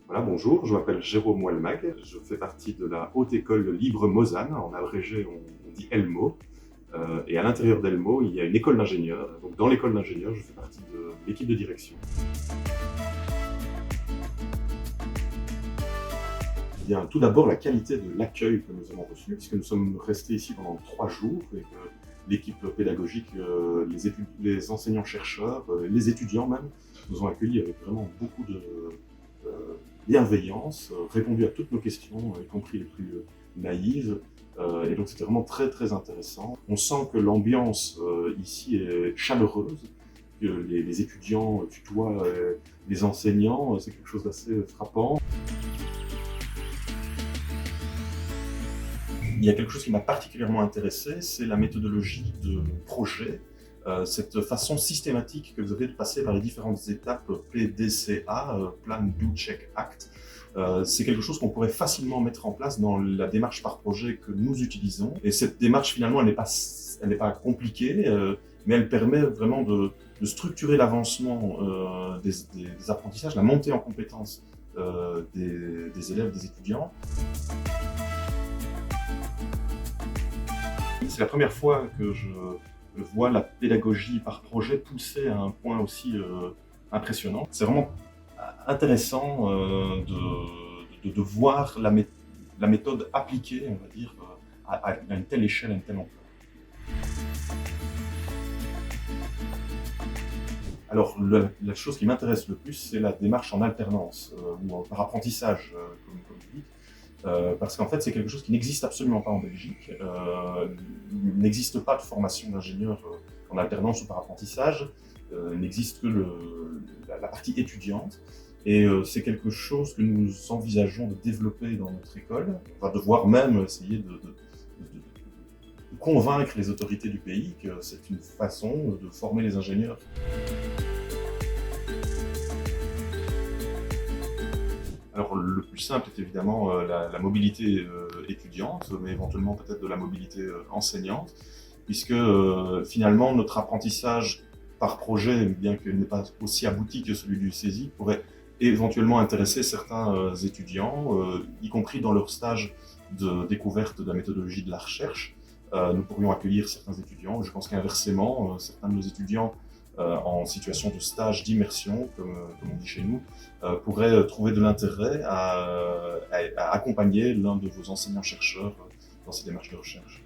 Voilà, bonjour, je m'appelle Jérôme Walmag, je fais partie de la Haute École Libre Mozane, en abrégé on dit ELMO, et à l'intérieur d'ELMO il y a une école d'ingénieurs, donc dans l'école d'ingénieurs je fais partie de l'équipe de direction. Il y a tout d'abord la qualité de l'accueil que nous avons reçu, puisque nous sommes restés ici pendant 3 jours et que l'équipe pédagogique, les enseignants-chercheurs, les étudiants même, nous ont accueillis avec vraiment beaucoup de bienveillance, répondu à toutes nos questions, y compris les plus naïves. Et donc c'était vraiment très très intéressant. On sent que l'ambiance ici est chaleureuse, que les étudiants tutoient les enseignants, c'est quelque chose d'assez frappant. Il y a quelque chose qui m'a particulièrement intéressé, c'est la méthodologie de projet, cette façon systématique que vous avez de passer par les différentes étapes PDCA, Plan, Do, Check, Act. C'est quelque chose qu'on pourrait facilement mettre en place dans la démarche par projet que nous utilisons. Et cette démarche, finalement, elle n'est pas compliquée, mais elle permet vraiment de structurer l'avancement des apprentissages, la montée en compétences des élèves, des étudiants. C'est la première fois que je vois la pédagogie par projet poussée à un point aussi impressionnant. C'est vraiment intéressant de voir la méthode appliquée, on va dire, à une telle échelle, à une telle ampleur. Alors, la chose qui m'intéresse le plus, c'est la démarche en alternance ou par apprentissage, comme vous dites. Parce qu'en fait, c'est quelque chose qui n'existe absolument pas en Belgique. Il n'existe pas de formation d'ingénieur en alternance ou par apprentissage. Il n'existe que la partie étudiante. Et c'est quelque chose que nous envisageons de développer dans notre école. On va devoir même essayer de convaincre les autorités du pays que c'est une façon de former les ingénieurs. Alors le plus simple est évidemment la mobilité étudiante, mais éventuellement peut-être de la mobilité enseignante, puisque finalement notre apprentissage par projet, bien qu'il n'est pas aussi abouti que celui du CESI, pourrait éventuellement intéresser certains étudiants, y compris dans leur stage de découverte de la méthodologie de la recherche. Nous pourrions accueillir certains étudiants. Je pense qu'inversement, certains de nos étudiants en situation de stage d'immersion, comme on dit chez nous, pourraient trouver de l'intérêt à accompagner l'un de vos enseignants-chercheurs dans ces démarches de recherche.